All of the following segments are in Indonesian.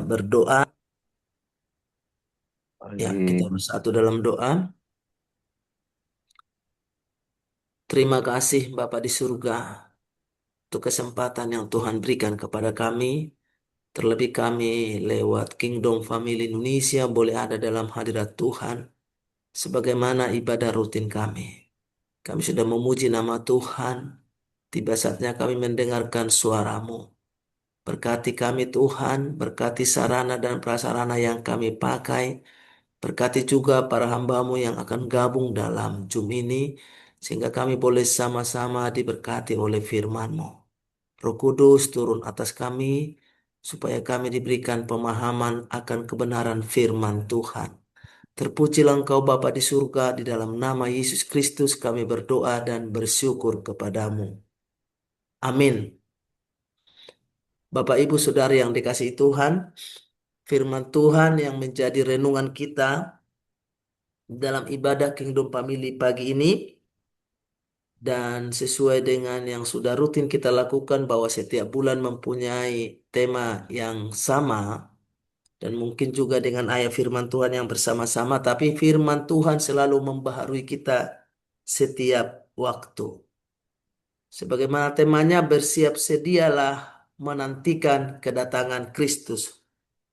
berdoa. Ya, kita Amin. bersatu dalam doa. Terima kasih Bapa di surga untuk kesempatan yang Tuhan berikan kepada kami. Terlebih kami lewat Kingdom Family Indonesia boleh ada dalam hadirat Tuhan. Sebagaimana ibadah rutin kami. Kami sudah memuji nama Tuhan. Tiba saatnya kami mendengarkan suara-Mu. Berkati kami Tuhan, berkati sarana dan prasarana yang kami pakai. Berkati juga para hamba-Mu yang akan gabung dalam Zoom ini, sehingga kami boleh sama-sama diberkati oleh firman-Mu. Roh Kudus turun atas kami, supaya kami diberikan pemahaman akan kebenaran firman Tuhan. Terpujilah Engkau Bapa di surga, di dalam nama Yesus Kristus kami berdoa dan bersyukur kepadamu. Amin. Bapak Ibu Saudara yang dikasihi Tuhan, firman Tuhan yang menjadi renungan kita dalam ibadah Kingdom Family pagi ini, dan sesuai dengan yang sudah rutin kita lakukan bahwa setiap bulan mempunyai tema yang sama, dan mungkin juga dengan ayat firman Tuhan yang bersama-sama, tapi firman Tuhan selalu membaharui kita setiap waktu. Sebagaimana temanya, bersiap sedialah menantikan kedatangan Kristus.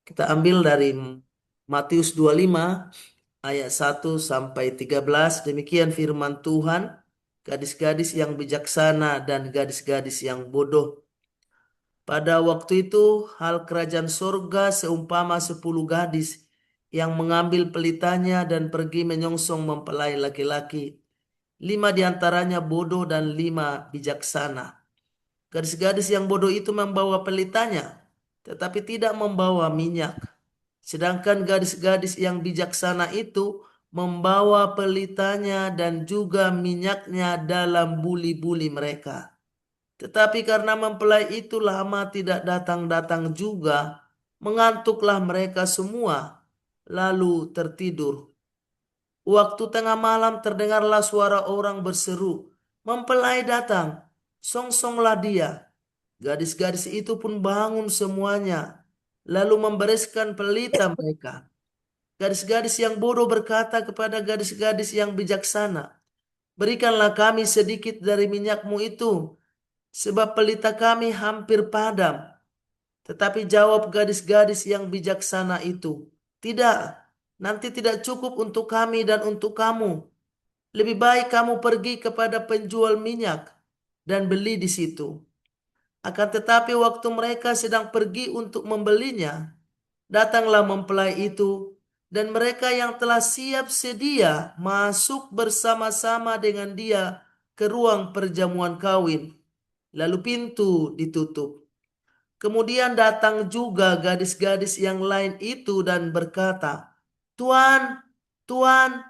Kita ambil dari Matius 25 ayat 1 sampai 13. Demikian firman Tuhan. Gadis-gadis yang bijaksana dan gadis-gadis yang bodoh. Pada waktu itu hal kerajaan sorga seumpama 10 gadis yang mengambil pelitanya dan pergi menyongsong mempelai laki-laki. 5 diantaranya bodoh dan 5 bijaksana. Gadis-gadis yang bodoh itu membawa pelitanya, tetapi tidak membawa minyak. Sedangkan gadis-gadis yang bijaksana itu membawa pelitanya dan juga minyaknya dalam buli-buli mereka. Tetapi karena mempelai itu lama tidak datang-datang juga, mengantuklah mereka semua, lalu tertidur. Waktu tengah malam terdengarlah suara orang berseru, "Mempelai datang, songsonglah dia." Gadis-gadis itu pun bangun semuanya, lalu membereskan pelita mereka. Gadis-gadis yang bodoh berkata kepada gadis-gadis yang bijaksana, "Berikanlah kami sedikit dari minyakmu itu, sebab pelita kami hampir padam." Tetapi jawab gadis-gadis yang bijaksana itu, "Tidak, nanti tidak cukup untuk kami dan untuk kamu. Lebih baik kamu pergi kepada penjual minyak dan beli di situ." Akan tetapi waktu mereka sedang pergi untuk membelinya, datanglah mempelai itu, dan mereka yang telah siap sedia masuk bersama-sama dengan dia ke ruang perjamuan kawin. Lalu pintu ditutup. Kemudian datang juga gadis-gadis yang lain itu dan berkata, "Tuan, Tuan,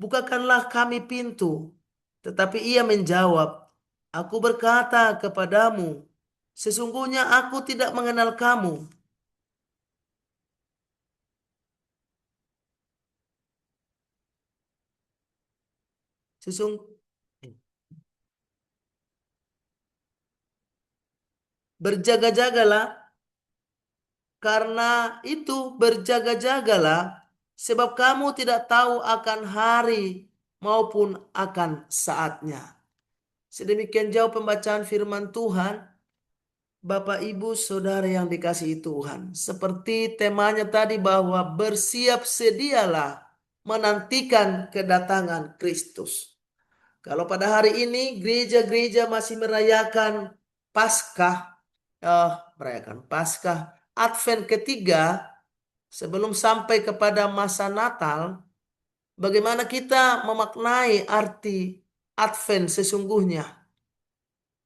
bukakanlah kami pintu." Tetapi ia menjawab, "Aku berkata kepadamu, sesungguhnya aku tidak mengenal kamu." Sesung Berjaga-jagalah, karena itu berjaga-jagalah, sebab kamu tidak tahu akan hari maupun akan saatnya. Sedemikian jauh pembacaan firman Tuhan. Bapak, Ibu, Saudara yang dikasihi Tuhan. Seperti temanya tadi bahwa bersiap sedialah menantikan kedatangan Kristus. Kalau pada hari ini gereja-gereja masih merayakan Paskah, merayakan Paskah, Advent ketiga sebelum sampai kepada masa Natal, bagaimana kita memaknai arti Advent sesungguhnya?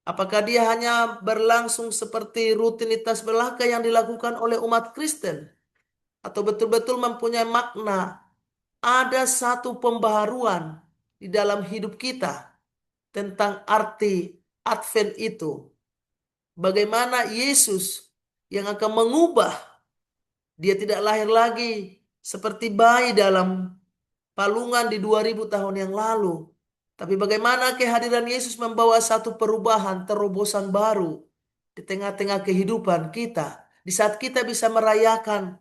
Apakah dia hanya berlangsung seperti rutinitas belaka yang dilakukan oleh umat Kristen? Atau betul-betul mempunyai makna, ada satu pembaharuan di dalam hidup kita tentang arti Advent itu? Bagaimana Yesus yang akan mengubah, dia tidak lahir lagi seperti bayi dalam palungan di 2000 tahun yang lalu. Tapi bagaimana kehadiran Yesus membawa satu perubahan, terobosan baru di tengah-tengah kehidupan kita. Di saat kita bisa merayakan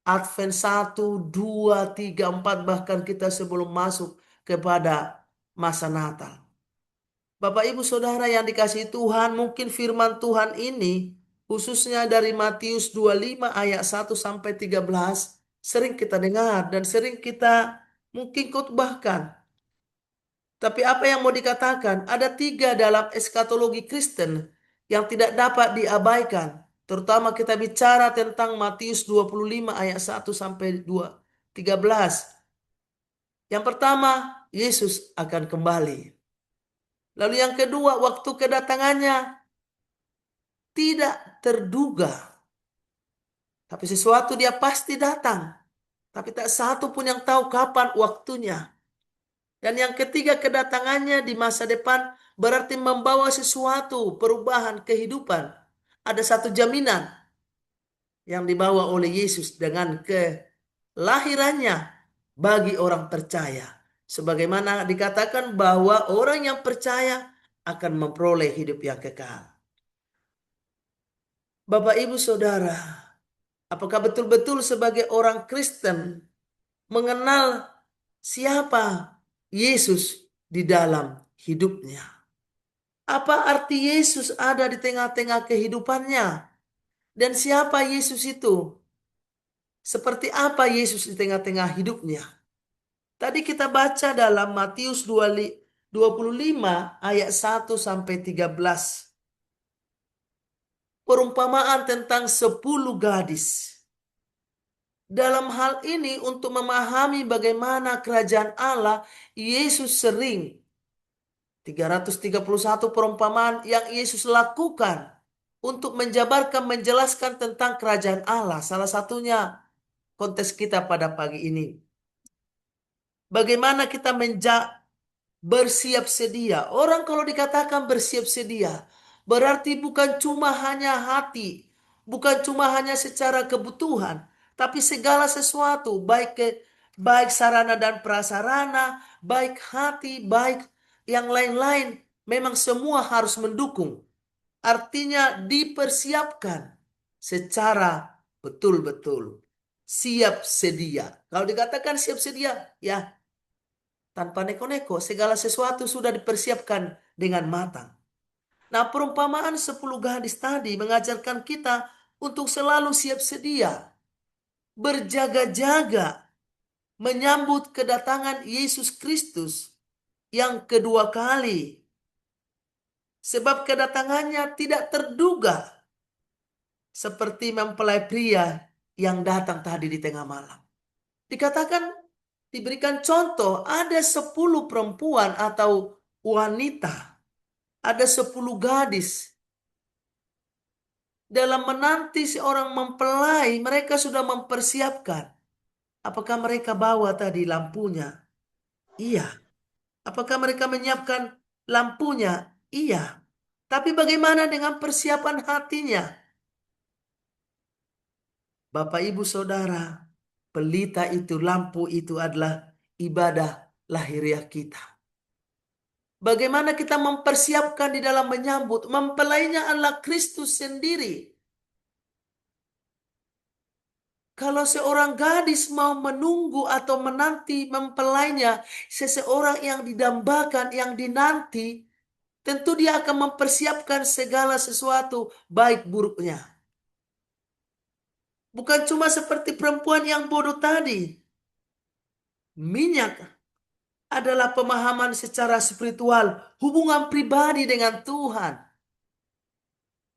Advent 1, 2, 3, 4, bahkan kita sebelum masuk kepada masa Natal. Bapak Ibu Saudara yang dikasihi Tuhan, mungkin firman Tuhan ini khususnya dari Matius 25 ayat 1 sampai 13 sering kita dengar dan sering kita mungkin khotbahkan. Tapi apa yang mau dikatakan? Ada tiga dalam eskatologi Kristen yang tidak dapat diabaikan. Terutama kita bicara tentang Matius 25 ayat 1 sampai 13. Yang pertama, Yesus akan kembali. Lalu yang kedua, waktu kedatangannya tidak terduga. Tapi sesuatu dia pasti datang. Tapi tak satu pun yang tahu kapan waktunya. Dan yang ketiga, kedatangannya di masa depan berarti membawa sesuatu perubahan kehidupan. Ada satu jaminan yang dibawa oleh Yesus dengan kelahirannya bagi orang percaya. Sebagaimana dikatakan bahwa orang yang percaya akan memperoleh hidup yang kekal. Bapak, Ibu, Saudara, apakah betul-betul sebagai orang Kristen mengenal siapa Yesus di dalam hidupnya? Apa arti Yesus ada di tengah-tengah kehidupannya? Dan siapa Yesus itu? Seperti apa Yesus di tengah-tengah hidupnya? Tadi kita baca dalam Matius 25 ayat 1 sampai 13. Perumpamaan tentang 10 gadis. Dalam hal ini untuk memahami bagaimana kerajaan Allah, Yesus sering 331 perumpamaan yang Yesus lakukan untuk menjabarkan, menjelaskan tentang kerajaan Allah. Salah satunya konteks kita pada pagi ini. Bagaimana kita bersiap sedia. Orang kalau dikatakan bersiap sedia, berarti bukan cuma hanya hati, bukan cuma hanya secara kebutuhan, tapi segala sesuatu, baik sarana dan prasarana, baik hati, baik yang lain-lain, memang semua harus mendukung. Artinya dipersiapkan secara betul-betul. Siap sedia. Kalau dikatakan siap sedia, ya tanpa neko-neko, segala sesuatu sudah dipersiapkan dengan matang. Nah, perumpamaan 10 gadis tadi mengajarkan kita untuk selalu siap sedia, berjaga-jaga, menyambut kedatangan Yesus Kristus yang kedua kali. Sebab kedatangannya tidak terduga, seperti mempelai pria yang datang tadi di tengah malam. Dikatakan, diberikan contoh, ada 10 perempuan atau wanita, ada 10 gadis. Dalam menanti seorang mempelai, mereka sudah mempersiapkan. Apakah mereka bawa tadi lampunya? Iya. Apakah mereka menyiapkan lampunya? Iya. Tapi bagaimana dengan persiapan hatinya? Bapak, Ibu, Saudara, pelita itu, lampu itu adalah ibadah lahiriah kita. Bagaimana kita mempersiapkan di dalam menyambut? Mempelainya adalah Kristus sendiri. Kalau seorang gadis mau menunggu atau menanti mempelainya, seseorang yang didambakan, yang dinanti, tentu dia akan mempersiapkan segala sesuatu baik buruknya. Bukan cuma seperti perempuan yang bodoh tadi. Minyak adalah pemahaman secara spiritual, hubungan pribadi dengan Tuhan.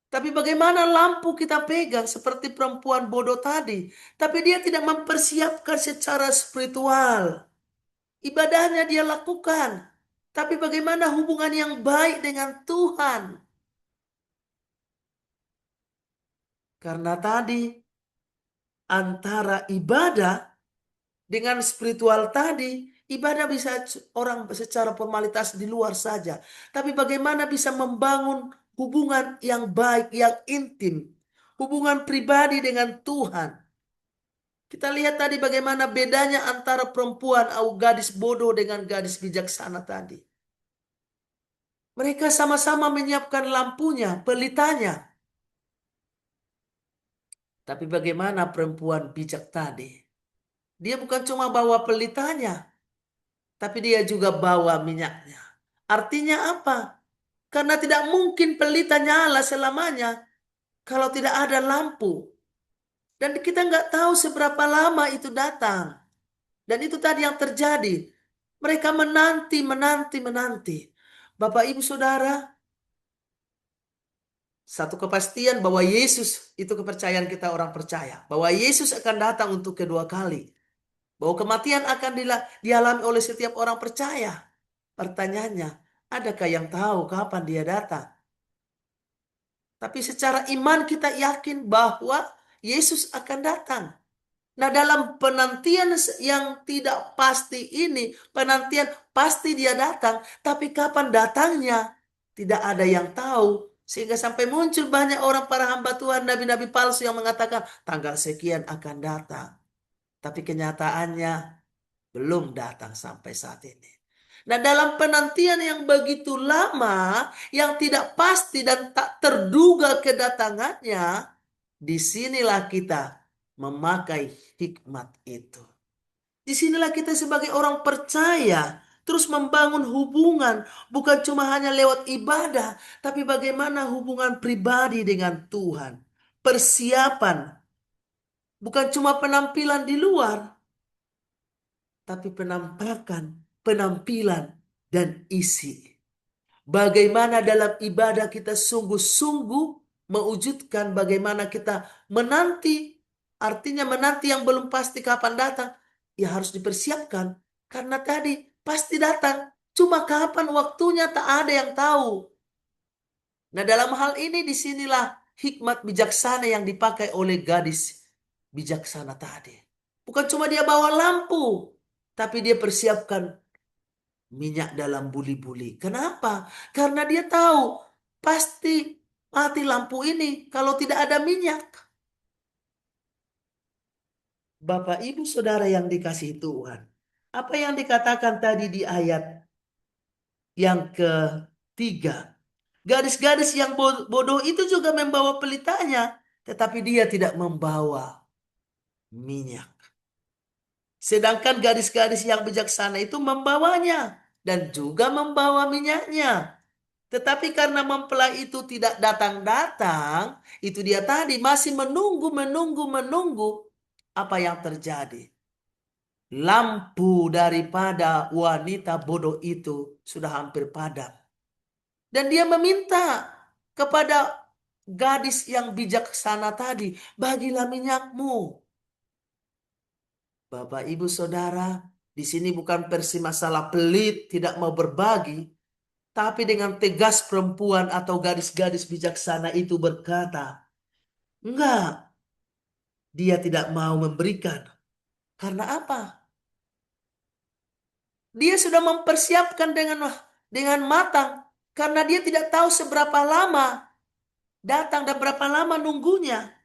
Tapi bagaimana lampu kita pegang seperti perempuan bodoh tadi, tapi dia tidak mempersiapkan secara spiritual. Ibadahnya dia lakukan, tapi bagaimana hubungan yang baik dengan Tuhan? Karena tadi antara ibadah dengan spiritual tadi, ibadah bisa orang secara formalitas di luar saja. Tapi bagaimana bisa membangun hubungan yang baik, yang intim. Hubungan pribadi dengan Tuhan. Kita lihat tadi bagaimana bedanya antara perempuan atau gadis bodoh dengan gadis bijaksana tadi. Mereka sama-sama menyiapkan lampunya, pelitanya. Tapi bagaimana perempuan bijak tadi? Dia bukan cuma bawa pelitanya, tapi dia juga bawa minyaknya. Artinya apa? Karena tidak mungkin pelita nyala selamanya kalau tidak ada lampu. Dan kita nggak tahu seberapa lama itu datang. Dan itu tadi yang terjadi. Mereka menanti, menanti, menanti. Bapak, Ibu, Saudara, satu kepastian bahwa Yesus, itu kepercayaan kita orang percaya. Bahwa Yesus akan datang untuk kedua kali. Bahwa kematian akan dialami oleh setiap orang percaya. Pertanyaannya, adakah yang tahu kapan dia datang? Tapi secara iman kita yakin bahwa Yesus akan datang. Nah, dalam penantian yang tidak pasti ini, penantian pasti dia datang, tapi kapan datangnya tidak ada yang tahu. Sehingga sampai muncul banyak orang para hamba Tuhan, nabi-nabi palsu yang mengatakan tanggal sekian akan datang. Tapi kenyataannya belum datang sampai saat ini. Nah, dalam penantian yang begitu lama, yang tidak pasti dan tak terduga kedatangannya, disinilah kita memakai hikmat itu. Disinilah kita sebagai orang percaya terus membangun hubungan, bukan cuma hanya lewat ibadah, tapi bagaimana hubungan pribadi dengan Tuhan. Persiapan, bukan cuma penampilan di luar, tapi penampakan, penampilan, dan isi. Bagaimana dalam ibadah kita sungguh-sungguh mewujudkan bagaimana kita menanti. Artinya menanti yang belum pasti kapan datang. Ya harus dipersiapkan. Karena tadi pasti datang. Cuma kapan waktunya tak ada yang tahu. Nah, dalam hal ini disinilah hikmat bijaksana yang dipakai oleh gadis bijaksana tadi. Bukan cuma dia bawa lampu. Tapi dia persiapkan minyak dalam buli-buli. Kenapa? Karena dia tahu pasti mati lampu ini kalau tidak ada minyak. Bapak, Ibu, Saudara yang dikasihi Tuhan. Apa yang dikatakan tadi di ayat yang ketiga. Gadis-gadis yang bodoh itu juga membawa pelitanya. Tetapi dia tidak membawa minyak. Sedangkan gadis-gadis yang bijaksana itu membawanya. Dan juga membawa minyaknya. Tetapi karena mempelai itu tidak datang-datang, itu dia tadi masih menunggu, menunggu, menunggu. Apa yang terjadi? Lampu daripada wanita bodoh itu sudah hampir padam. Dan dia meminta kepada gadis yang bijaksana tadi, bagilah minyakmu. Bapak, Ibu, Saudara, di sini bukan versi masalah pelit, tidak mau berbagi. Tapi dengan tegas perempuan atau gadis-gadis bijaksana itu berkata, enggak, dia tidak mau memberikan. Karena apa? Dia sudah mempersiapkan dengan matang. Karena dia tidak tahu seberapa lama datang dan berapa lama nunggunya.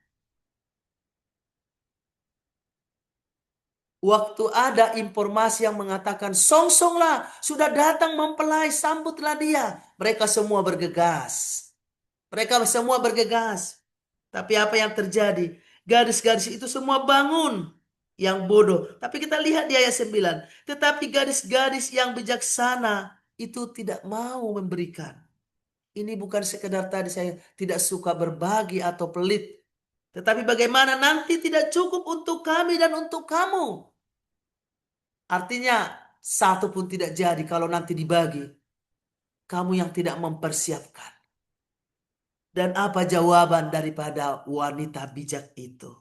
Waktu ada informasi yang mengatakan, songsonglah, sudah datang mempelai, sambutlah dia. Mereka semua bergegas. Mereka semua bergegas. Tapi apa yang terjadi? Gadis-gadis itu semua bangun. Yang bodoh. Tapi kita lihat di ayat 9. Tetapi gadis-gadis yang bijaksana itu tidak mau memberikan. Ini bukan sekedar tadi saya tidak suka berbagi atau pelit. Tetapi bagaimana nanti tidak cukup untuk kami dan untuk kamu. Artinya satu pun tidak jadi kalau nanti dibagi. Kamu yang tidak mempersiapkan. Dan apa jawaban daripada wanita bijak itu?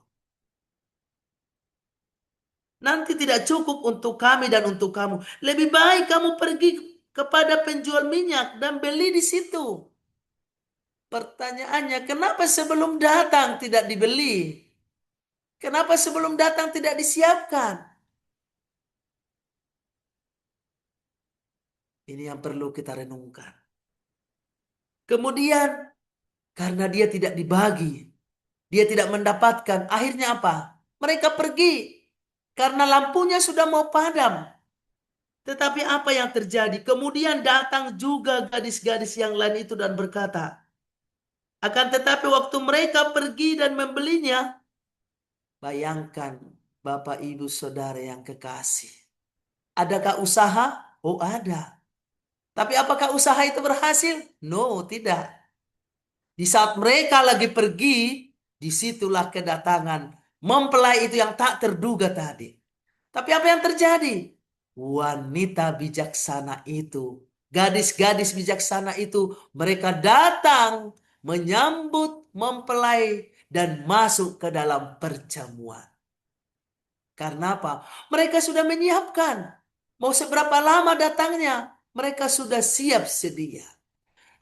Nanti tidak cukup untuk kami dan untuk kamu. Lebih baik kamu pergi kepada penjual minyak dan beli di situ. Pertanyaannya, kenapa sebelum datang tidak dibeli? Kenapa sebelum datang tidak disiapkan? Ini yang perlu kita renungkan. Kemudian, karena dia tidak dibagi, dia tidak mendapatkan, akhirnya apa? Mereka pergi karena lampunya sudah mau padam. Tetapi apa yang terjadi? Kemudian datang juga gadis-gadis yang lain itu dan berkata, akan tetapi waktu mereka pergi dan membelinya, Bayangkan Bapak Ibu Saudara yang kekasih. Adakah usaha? Oh ada. Tapi apakah usaha itu berhasil? No, tidak. Di saat mereka lagi pergi, disitulah kedatangan mempelai itu yang tak terduga tadi. Tapi apa yang terjadi? Wanita bijaksana itu, gadis-gadis bijaksana itu, mereka datang menyambut mempelai dan masuk ke dalam perjamuan. Karena apa? Mereka sudah menyiapkan. Mau seberapa lama datangnya, mereka sudah siap sedia.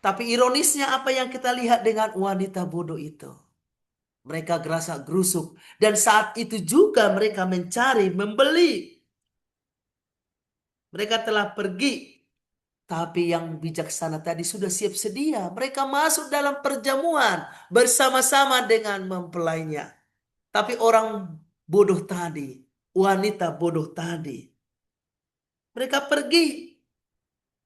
Tapi ironisnya apa yang kita lihat dengan wanita bodoh itu? Mereka gerasa gerusuk. Dan saat itu juga mereka mencari, membeli. Mereka telah pergi. Tapi yang bijaksana tadi sudah siap sedia. Mereka masuk dalam perjamuan bersama-sama dengan mempelainya. Tapi orang bodoh tadi, wanita bodoh tadi, mereka pergi.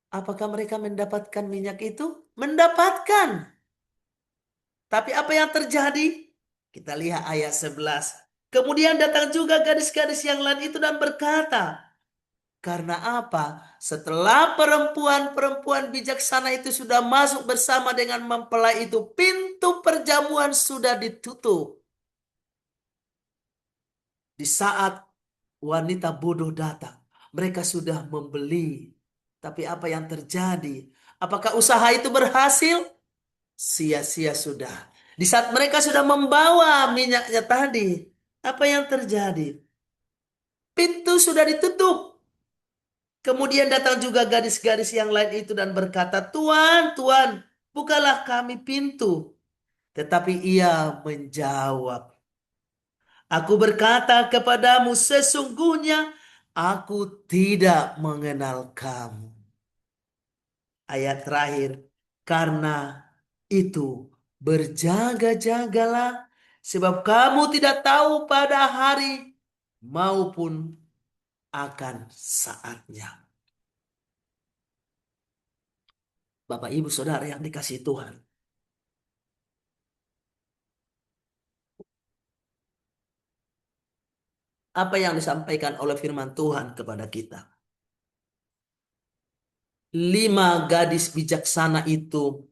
Apakah mereka mendapatkan minyak itu? Mendapatkan. Tapi apa yang terjadi? Kita lihat ayat 11. Kemudian datang juga gadis-gadis yang lain itu dan berkata, karena apa? Setelah perempuan-perempuan bijaksana itu sudah masuk bersama dengan mempelai itu, pintu perjamuan sudah ditutup. Di saat wanita bodoh datang, mereka sudah membeli. Tapi apa yang terjadi? Apakah usaha itu berhasil? Sia-sia sudah. Di saat mereka sudah membawa minyaknya tadi, apa yang terjadi? Pintu sudah ditutup. Kemudian datang juga gadis-gadis yang lain itu dan berkata, Tuan, Tuan, bukalah kami pintu. Tetapi ia menjawab, Aku berkata kepadamu, sesungguhnya aku tidak mengenal kamu. Ayat terakhir, karena itu berjaga-jagalah, sebab kamu tidak tahu pada hari maupun akan saatnya. Bapak, Ibu, Saudara yang dikasihi Tuhan. Apa yang disampaikan oleh firman Tuhan kepada kita? 5 gadis bijaksana itu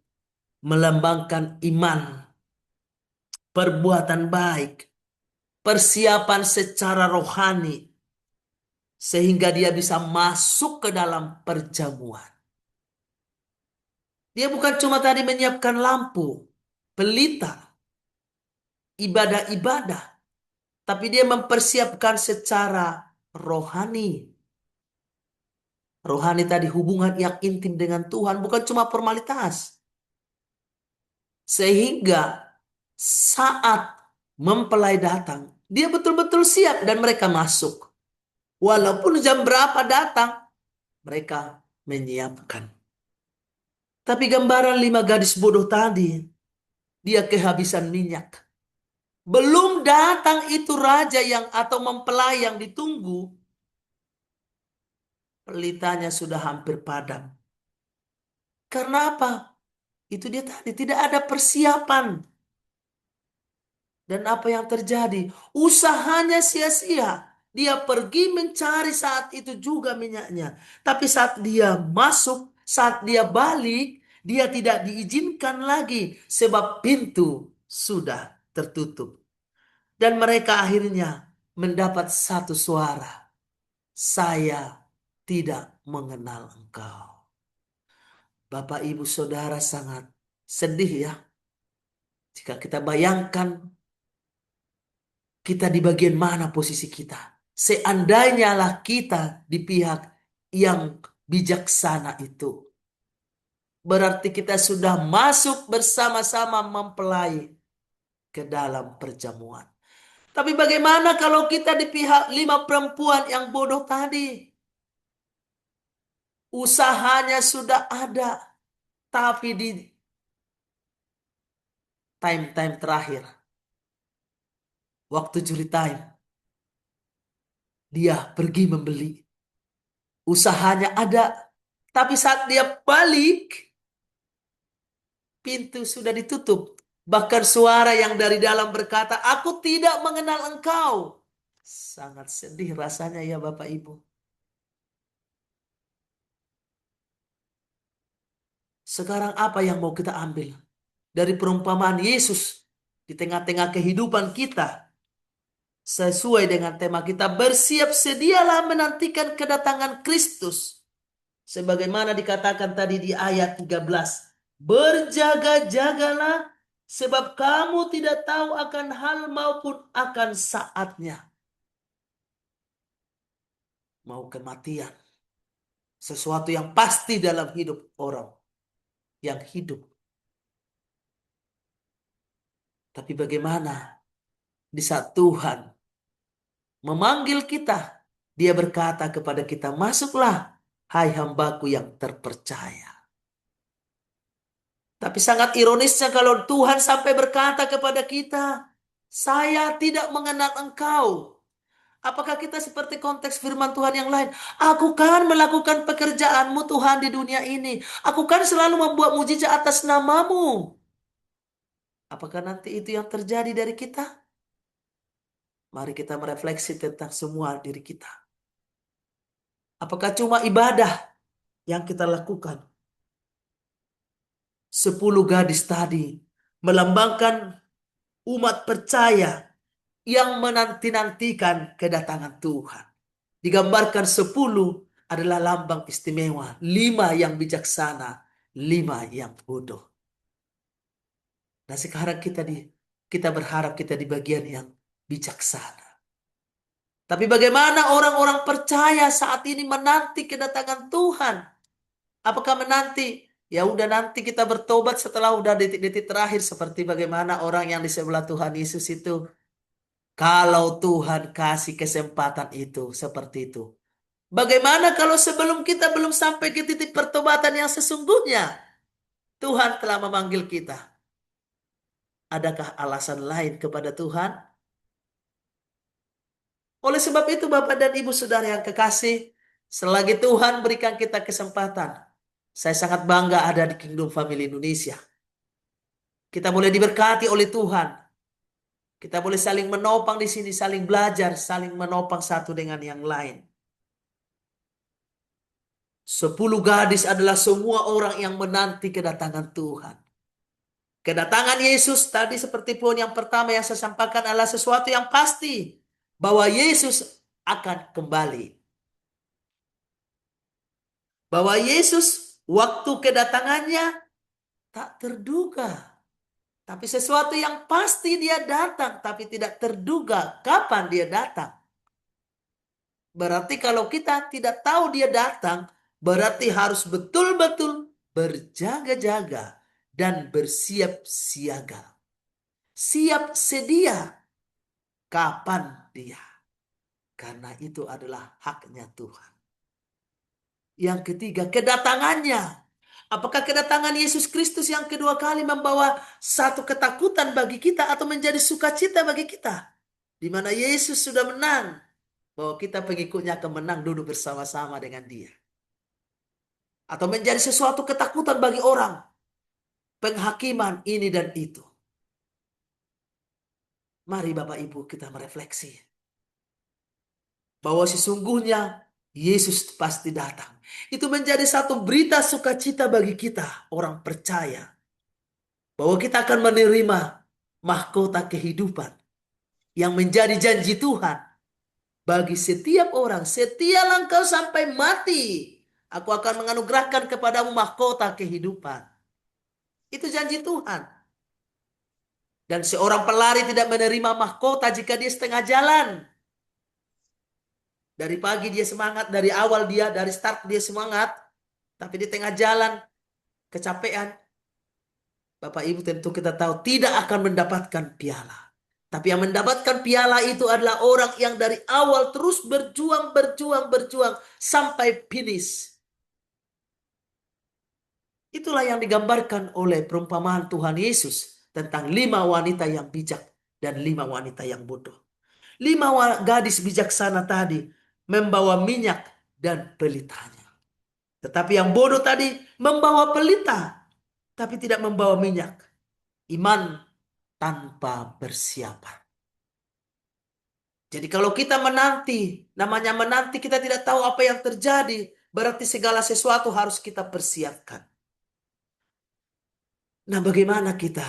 melambangkan iman, perbuatan baik, persiapan secara rohani, sehingga dia bisa masuk ke dalam perjamuan. Dia bukan cuma tadi menyiapkan lampu, pelita, ibadah-ibadah, tapi dia mempersiapkan secara rohani. Rohani tadi hubungan yang intim dengan Tuhan, bukan cuma formalitas. Sehingga saat mempelai datang, dia betul-betul siap dan mereka masuk. Walaupun jam berapa datang, mereka menyiapkan. Tapi gambaran 5 gadis bodoh tadi, dia kehabisan minyak. Belum datang itu raja yang atau mempelai yang ditunggu, pelitanya sudah hampir padam. Karena apa? Itu dia tadi, tidak ada persiapan. Dan apa yang terjadi? Usahanya sia-sia. Dia pergi mencari saat itu juga minyaknya. Tapi saat dia masuk, saat dia balik, dia tidak diizinkan lagi. Sebab pintu sudah tertutup. Dan mereka akhirnya mendapat satu suara. Saya tidak mengenal engkau. Bapak, Ibu, Saudara sangat sedih ya. Jika kita bayangkan kita di bagian mana posisi kita. Seandainya lah kita di pihak yang bijaksana itu. Berarti kita sudah masuk bersama-sama mempelai ke dalam perjamuan. Tapi bagaimana kalau kita di pihak 5 perempuan yang bodoh tadi? Usahanya sudah ada. Tapi di time-time terakhir. Waktu juri time. Dia pergi membeli. Usahanya ada. Tapi saat dia balik, pintu sudah ditutup. Bahkan suara yang dari dalam berkata, "Aku tidak mengenal engkau." Sangat sedih rasanya ya Bapak Ibu. Sekarang apa yang mau kita ambil dari perumpamaan Yesus di tengah-tengah kehidupan kita? Sesuai dengan tema kita, bersiap sedialah menantikan kedatangan Kristus. Sebagaimana dikatakan tadi di ayat 13. Berjaga-jagalah sebab kamu tidak tahu akan hal maupun akan saatnya. Mau kematian. Sesuatu yang pasti dalam hidup orang yang hidup. Tapi bagaimana di saat Tuhan memanggil kita, Dia berkata kepada kita, "Masuklah, hai hambaku yang terpercaya." Tapi sangat ironisnya kalau Tuhan sampai berkata kepada kita, "Saya tidak mengenal engkau." Apakah kita seperti konteks firman Tuhan yang lain? "Aku kan melakukan pekerjaanmu Tuhan di dunia ini. Aku kan selalu membuat mujizat atas namamu." Apakah nanti itu yang terjadi dari kita? Mari kita merefleksi tentang semua diri kita. Apakah cuma ibadah yang kita lakukan? 10 gadis tadi melambangkan umat percaya yang menanti-nantikan kedatangan Tuhan. Digambarkan 10 adalah lambang istimewa. 5 yang bijaksana, 5 yang bodoh. Nah sekarang kita berharap kita di bagian yang bijaksana. Tapi bagaimana orang-orang percaya saat ini menanti kedatangan Tuhan? Apakah menanti? Ya udah nanti kita bertobat setelah udah detik-detik terakhir seperti bagaimana orang yang di sebelah Tuhan Yesus itu. Kalau Tuhan kasih kesempatan itu seperti itu. Bagaimana kalau sebelum kita belum sampai ke titik pertobatan yang sesungguhnya? Tuhan telah memanggil kita. Adakah alasan lain kepada Tuhan? Oleh sebab itu Bapak dan Ibu Saudara yang kekasih, selagi Tuhan berikan kita kesempatan, saya sangat bangga ada di Kingdom Family Indonesia. Kita boleh diberkati oleh Tuhan. Kita boleh saling menopang di sini, saling belajar, saling menopang satu dengan yang lain. 10 gadis adalah semua orang yang menanti kedatangan Tuhan. Kedatangan Yesus tadi seperti poin yang pertama yang saya sampaikan adalah sesuatu yang pasti. Bahwa Yesus akan kembali. Bahwa Yesus waktu kedatangannya tak terduga. Tapi sesuatu yang pasti dia datang. Tapi tidak terduga kapan dia datang. Berarti kalau kita tidak tahu dia datang. Berarti harus betul-betul berjaga-jaga. Dan bersiap siaga. Siap sedia. Kapan dia? Karena itu adalah haknya Tuhan. Yang ketiga, kedatangannya. Apakah kedatangan Yesus Kristus yang kedua kali membawa satu ketakutan bagi kita atau menjadi sukacita bagi kita? Di mana Yesus sudah menang. Bahwa kita pengikutnya akan menang duduk bersama-sama dengan dia. Atau menjadi sesuatu ketakutan bagi orang. Penghakiman ini dan itu. Mari Bapak Ibu kita merefleksi. Bahwa sesungguhnya Yesus pasti datang. Itu menjadi satu berita sukacita bagi kita, orang percaya. Bahwa kita akan menerima mahkota kehidupan yang menjadi janji Tuhan bagi setiap orang. Setiap engkau sampai mati, aku akan menganugerahkan kepadamu mahkota kehidupan. Itu janji Tuhan. Dan seorang pelari tidak menerima mahkota jika dia setengah jalan. Dari pagi dia semangat, dari awal dia, dari start dia semangat. Tapi di tengah jalan, kecapean. Bapak Ibu tentu kita tahu tidak akan mendapatkan piala. Tapi yang mendapatkan piala itu adalah orang yang dari awal terus berjuang sampai finish. Itulah yang digambarkan oleh perumpamaan Tuhan Yesus tentang 5 wanita yang bijak dan 5 wanita yang bodoh. 5 gadis bijaksana tadi membawa minyak dan pelitanya. Tetapi yang bodoh tadi membawa pelita tapi tidak membawa minyak. Iman tanpa persiapan. Jadi kalau kita menanti, namanya menanti kita tidak tahu apa yang terjadi, berarti segala sesuatu harus kita persiapkan. Nah, bagaimana kita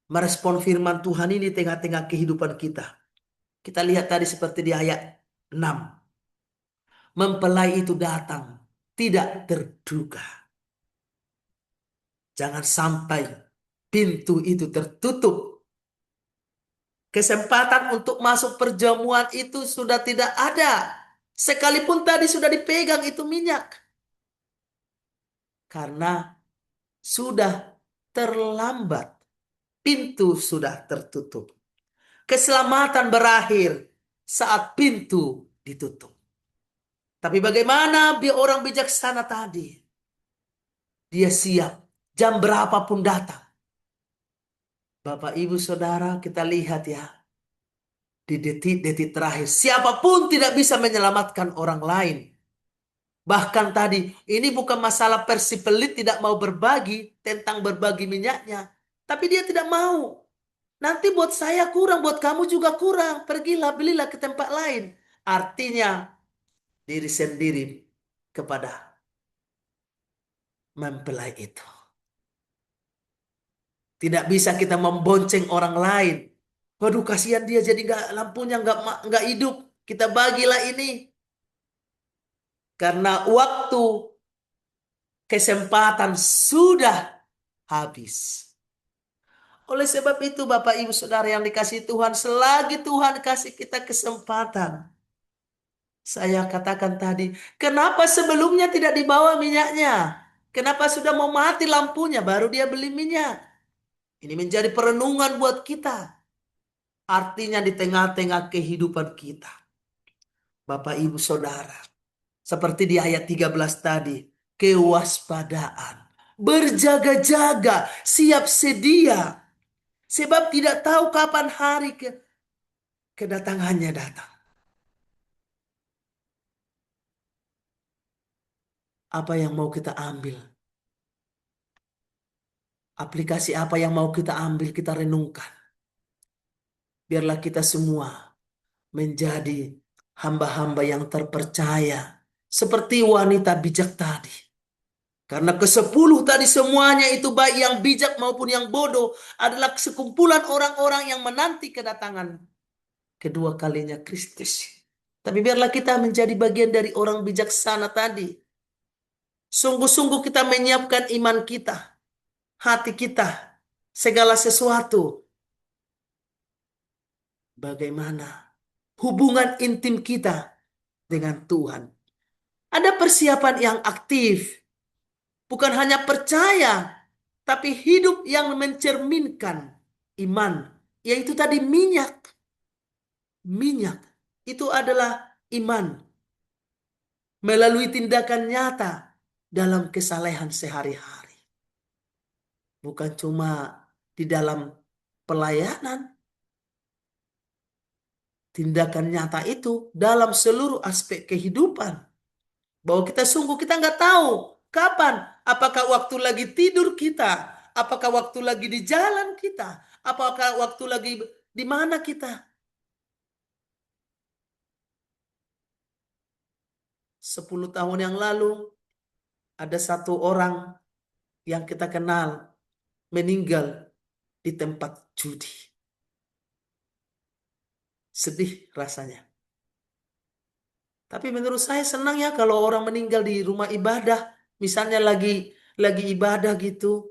merespon firman Tuhan ini di tengah-tengah kehidupan kita? Kita lihat tadi seperti di ayat 6. Mempelai itu datang, tidak terduga. Jangan sampai pintu itu tertutup. Kesempatan untuk masuk perjamuan itu sudah tidak ada. Sekalipun tadi sudah dipegang itu minyak. Karena sudah terlambat. Pintu sudah tertutup. Keselamatan berakhir saat pintu ditutup. Tapi bagaimana orang bijaksana tadi? Dia siap. Jam berapapun datang. Bapak, Ibu, Saudara, kita lihat ya. Di detik-detik terakhir. Siapapun tidak bisa menyelamatkan orang lain. Bahkan tadi, ini bukan masalah Persipelit tidak mau berbagi tentang berbagi minyaknya. Tapi dia tidak mau. Nanti buat saya kurang, buat kamu juga kurang. Pergilah, belilah ke tempat lain. Artinya, diri sendiri kepada mempelai itu. Tidak bisa kita membonceng orang lain. Waduh, kasihan dia jadi lampunya nggak hidup. Kita bagilah ini. Karena waktu kesempatan sudah habis. Oleh sebab itu Bapak Ibu Saudara yang dikasih Tuhan, selagi Tuhan kasih kita kesempatan. Saya katakan tadi, kenapa sebelumnya tidak dibawa minyaknya? Kenapa sudah mau mati lampunya baru dia beli minyak? Ini menjadi perenungan buat kita. Artinya di tengah-tengah kehidupan kita. Bapak Ibu Saudara, seperti di ayat 13 tadi, kewaspadaan, berjaga-jaga, siap sedia, sebab tidak tahu kapan hari kedatangannya datang. Apa yang mau kita ambil? Aplikasi apa yang mau kita ambil, kita renungkan. Biarlah kita semua menjadi hamba-hamba yang terpercaya. Seperti wanita bijak tadi. Karena ke-10 tadi semuanya itu baik yang bijak maupun yang bodoh adalah sekumpulan orang-orang yang menanti kedatangan kedua kalinya Kristus. Tapi biarlah kita menjadi bagian dari orang bijaksana tadi. Sungguh-sungguh kita menyiapkan iman kita, hati kita, segala sesuatu. Bagaimana hubungan intim kita dengan Tuhan. Ada persiapan yang aktif. Bukan hanya percaya, tapi hidup yang mencerminkan iman. Yaitu tadi minyak. Minyak itu adalah iman. Melalui tindakan nyata dalam kesalehan sehari-hari. Bukan cuma di dalam pelayanan. Tindakan nyata itu dalam seluruh aspek kehidupan. Bahwa kita sungguh kita nggak tahu kapan. Apakah waktu lagi tidur kita? Apakah waktu lagi di jalan kita? Apakah waktu lagi di mana kita? 10 tahun yang lalu ada satu orang yang kita kenal meninggal di tempat judi. Sedih rasanya. Tapi menurut saya senang ya kalau orang meninggal di rumah ibadah. Misalnya lagi ibadah gitu.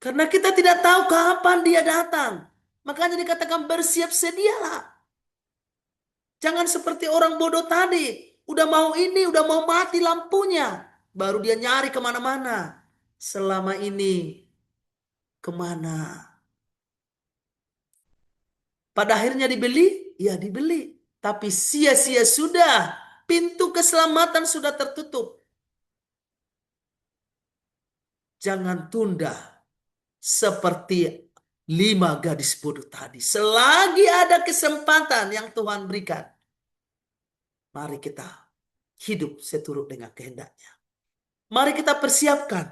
Karena kita tidak tahu kapan dia datang. Makanya dikatakan bersiap sedialah. Jangan seperti orang bodoh tadi. Udah mau ini, udah mau mati lampunya. Baru dia nyari kemana-mana. Selama ini kemana? Pada akhirnya dibeli? Ya dibeli. Tapi sia-sia sudah. Pintu keselamatan sudah tertutup. Jangan tunda. Seperti 5 gadis bodoh tadi. Selagi ada kesempatan yang Tuhan berikan. Mari kita hidup seturut dengan kehendaknya. Mari kita persiapkan.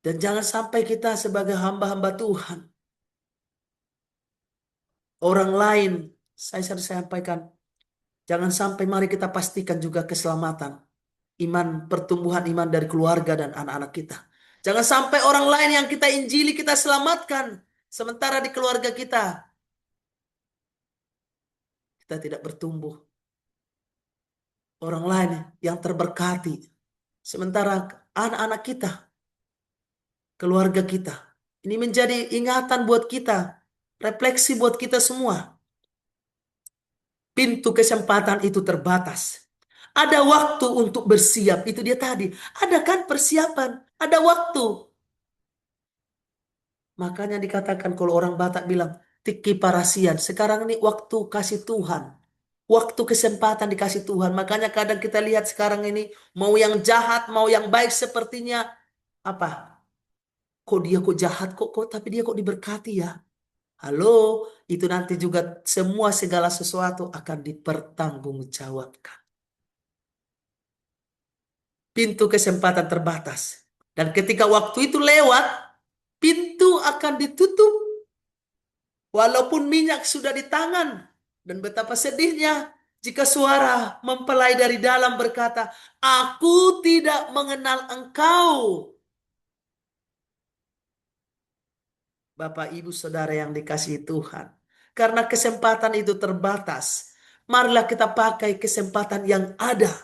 Dan jangan sampai kita sebagai hamba-hamba Tuhan, orang lain, saya sering sampaikan, jangan sampai mari kita pastikan juga keselamatan, iman, pertumbuhan iman dari keluarga dan anak-anak kita. Jangan sampai orang lain yang kita injili kita selamatkan, sementara di keluarga kita tidak bertumbuh. Orang lain yang terberkati, sementara anak-anak kita, keluarga kita. Ini menjadi ingatan buat kita, refleksi buat kita semua. Pintu kesempatan itu terbatas. Ada waktu untuk bersiap, itu dia tadi. Ada kan persiapan, ada waktu. Makanya dikatakan kalau orang Batak bilang, tiki parasian. Sekarang ini waktu kasih Tuhan. Waktu kesempatan dikasih Tuhan. Makanya kadang kita lihat sekarang ini, mau yang jahat, mau yang baik sepertinya, apa? Kok dia kok jahat, kok tapi dia kok diberkati ya? Halo, itu nanti juga semua segala sesuatu akan dipertanggungjawabkan. Pintu kesempatan terbatas. Dan ketika waktu itu lewat, pintu akan ditutup. Walaupun minyak sudah di tangan. Dan betapa sedihnya jika suara mempelai dari dalam berkata, aku tidak mengenal engkau. Bapak, Ibu, Saudara yang dikasihi Tuhan. Karena kesempatan itu terbatas. Marilah kita pakai kesempatan yang ada.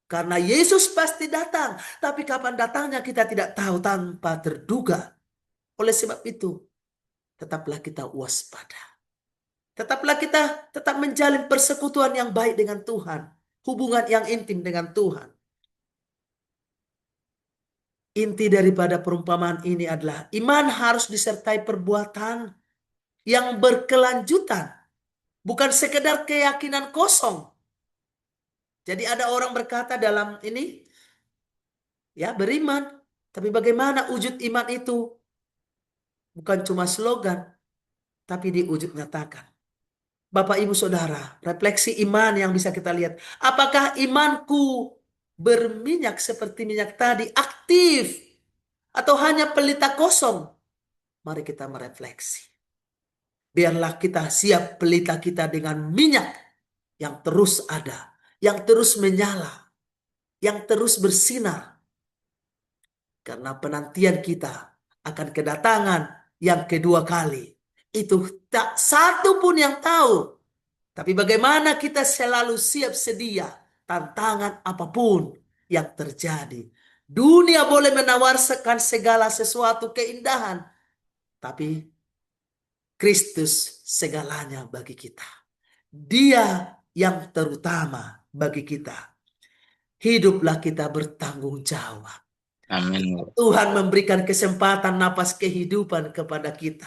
Karena Yesus pasti datang. Tapi kapan datangnya kita tidak tahu tanpa terduga. Oleh sebab itu, tetaplah kita waspada. Tetaplah kita tetap menjalin persekutuan yang baik dengan Tuhan. Hubungan yang intim dengan Tuhan. Inti daripada perumpamaan ini adalah iman harus disertai perbuatan yang berkelanjutan. Bukan sekedar keyakinan kosong. Jadi ada orang berkata dalam ini, ya beriman. Tapi bagaimana wujud iman itu? Bukan cuma slogan, tapi diwujud nyatakan. Bapak, Ibu, Saudara, refleksi iman yang bisa kita lihat. Apakah imanku berminyak seperti minyak tadi, aktif, atau hanya pelita kosong? Mari kita merefleksi. Biarlah kita siap pelita kita dengan minyak yang terus ada, yang terus menyala, yang terus bersinar. Karena penantian kita akan kedatangan yang kedua kali. Itu tak satu pun yang tahu. Tapi bagaimana kita selalu siap sedia tantangan apapun yang terjadi. Dunia boleh menawarkan segala sesuatu keindahan. Tapi Kristus segalanya bagi kita. Dia yang terutama bagi kita. Hiduplah kita bertanggung jawab. Amin. Tuhan memberikan kesempatan napas kehidupan kepada kita.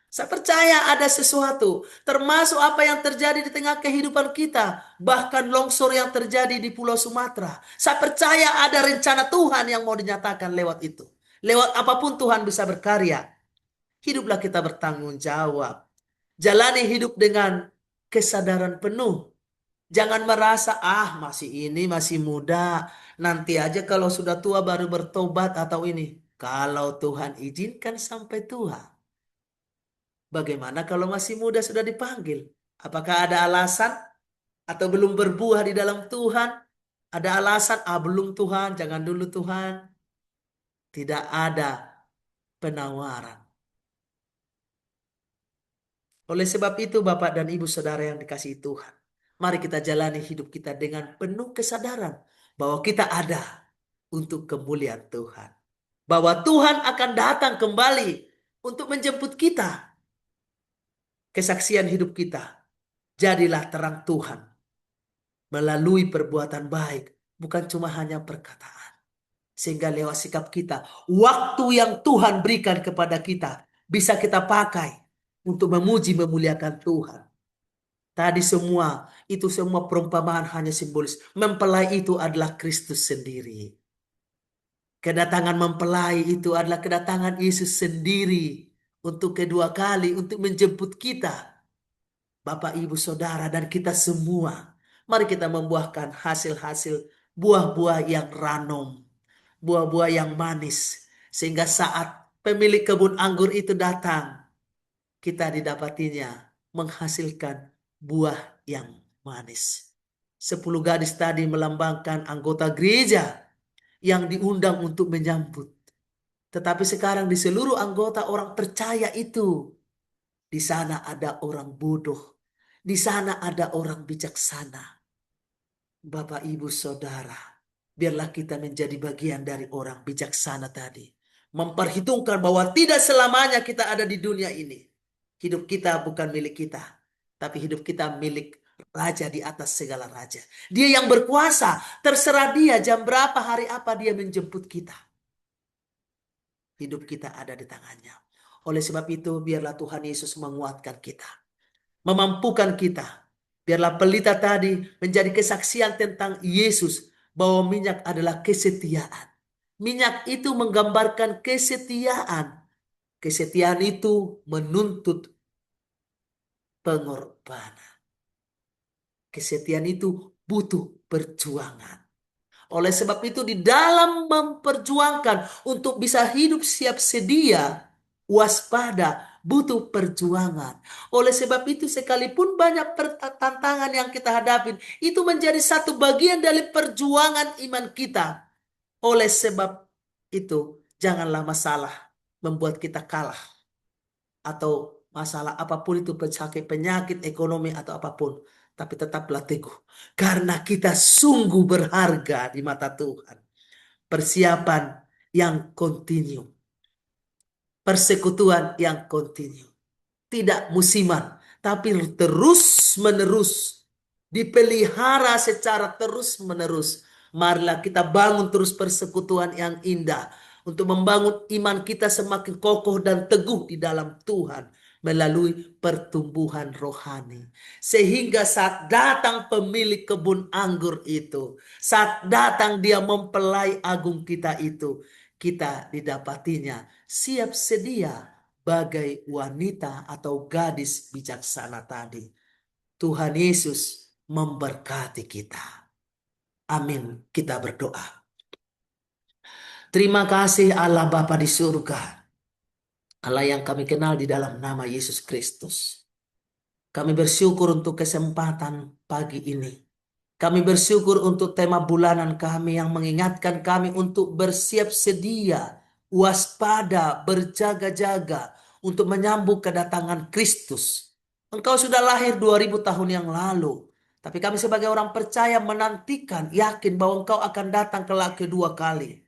Saya percaya ada sesuatu, termasuk apa yang terjadi di tengah kehidupan kita, bahkan longsor yang terjadi di Pulau Sumatera. Saya percaya ada rencana Tuhan yang mau dinyatakan lewat itu. Lewat apapun Tuhan bisa berkarya. Hiduplah kita bertanggung jawab. Jalani hidup dengan kesadaran penuh. Jangan merasa, masih ini, masih muda. Nanti aja kalau sudah tua baru bertobat atau ini. Kalau Tuhan izinkan sampai tua. Bagaimana kalau masih muda sudah dipanggil? Apakah ada alasan atau belum berbuah di dalam Tuhan? Ada alasan, belum Tuhan, jangan dulu Tuhan. Tidak ada penawaran. Oleh sebab itu Bapak dan Ibu Saudara yang dikasihi Tuhan. Mari kita jalani hidup kita dengan penuh kesadaran bahwa kita ada untuk kemuliaan Tuhan. Bahwa Tuhan akan datang kembali untuk menjemput kita. Kesaksian hidup kita. Jadilah terang Tuhan. Melalui perbuatan baik. Bukan cuma hanya perkataan. Sehingga lewat sikap kita. Waktu yang Tuhan berikan kepada kita. Bisa kita pakai. Untuk memuji memuliakan Tuhan. Tadi itu semua perumpamaan hanya simbolis. Mempelai itu adalah Kristus sendiri. Kedatangan mempelai itu adalah kedatangan Yesus sendiri. Untuk kedua kali, untuk menjemput kita. Bapak, Ibu, Saudara, dan kita semua. Mari kita membuahkan hasil-hasil buah-buah yang ranom. Buah-buah yang manis. Sehingga saat pemilik kebun anggur itu datang, kita didapatinya menghasilkan buah yang manis. 10 gadis tadi melambangkan anggota gereja yang diundang untuk menyambut. Tetapi sekarang di seluruh anggota orang percaya itu, di sana ada orang bodoh, di sana ada orang bijaksana. Bapak, Ibu, Saudara, biarlah kita menjadi bagian dari orang bijaksana tadi. Memperhitungkan bahwa tidak selamanya kita ada di dunia ini. Hidup kita bukan milik kita, tapi hidup kita milik Raja di atas segala raja. Dia yang berkuasa, terserah dia jam berapa, hari apa dia menjemput kita. Hidup kita ada di tangannya. Oleh sebab itu, biarlah Tuhan Yesus menguatkan kita, memampukan kita. Biarlah pelita tadi menjadi kesaksian tentang Yesus, bahwa minyak adalah kesetiaan. Minyak itu menggambarkan kesetiaan. Kesetiaan itu menuntut pengorbanan. Kesetiaan itu butuh perjuangan. Oleh sebab itu di dalam memperjuangkan untuk bisa hidup siap sedia, waspada, butuh perjuangan. Oleh sebab itu sekalipun banyak tantangan yang kita hadapi, itu menjadi satu bagian dari perjuangan iman kita. Oleh sebab itu janganlah masalah membuat kita kalah, atau masalah apapun itu, sakit, penyakit, ekonomi atau apapun, tapi tetaplah teguh karena kita sungguh berharga di mata Tuhan. Persiapan yang kontinu, persekutuan yang kontinu, tidak musiman, tapi terus menerus, dipelihara secara terus menerus. Marilah kita bangun terus persekutuan yang indah untuk membangun iman kita semakin kokoh dan teguh di dalam Tuhan melalui pertumbuhan rohani. Sehingga saat datang pemilik kebun anggur itu, saat datang dia mempelai agung kita itu, kita didapatinya siap sedia bagai wanita atau gadis bijaksana tadi. Tuhan Yesus memberkati kita. Amin. Kita berdoa. Terima kasih Allah Bapa di surga, Allah yang kami kenal di dalam nama Yesus Kristus. Kami bersyukur untuk kesempatan pagi ini. Kami bersyukur untuk tema bulanan kami yang mengingatkan kami untuk bersiap sedia, waspada, berjaga-jaga untuk menyambut kedatangan Kristus. Engkau sudah lahir 2000 tahun yang lalu. Tapi kami sebagai orang percaya menantikan, yakin bahwa engkau akan datang kelak kedua kali.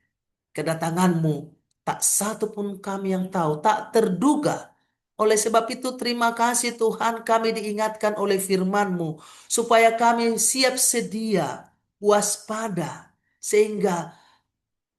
Kedatanganmu tak satu pun kami yang tahu, tak terduga. Oleh sebab itu terima kasih Tuhan, kami diingatkan oleh firman-Mu supaya kami siap sedia, waspada, sehingga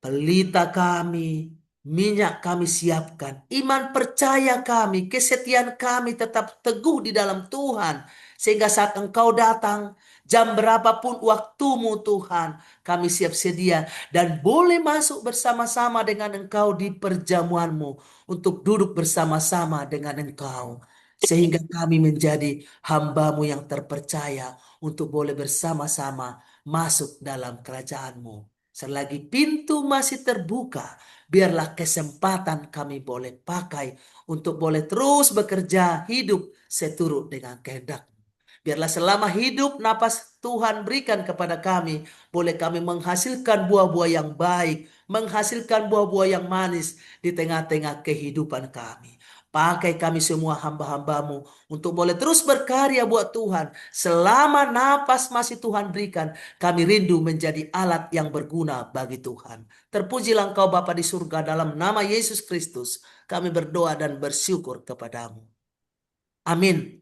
pelita kami, minyak kami siapkan, iman percaya kami, kesetiaan kami tetap teguh di dalam Tuhan. Sehingga saat Engkau datang, jam berapapun waktumu Tuhan, kami siap sedia dan boleh masuk bersama-sama dengan Engkau di perjamuan-Mu, untuk duduk bersama-sama dengan Engkau. Sehingga kami menjadi hamba-Mu yang terpercaya untuk boleh bersama-sama masuk dalam kerajaan-Mu. Selagi pintu masih terbuka, biarlah kesempatan kami boleh pakai untuk boleh terus bekerja, hidup seturut dengan kehendak. Biarlah selama hidup napas Tuhan berikan kepada kami, boleh kami menghasilkan buah-buah yang baik, menghasilkan buah-buah yang manis di tengah-tengah kehidupan kami. Pakai kami semua hamba-hambamu untuk boleh terus berkarya buat Tuhan. Selama napas masih Tuhan berikan, kami rindu menjadi alat yang berguna bagi Tuhan. Terpujilah Engkau Bapa di surga, dalam nama Yesus Kristus kami berdoa dan bersyukur kepadamu. Amin.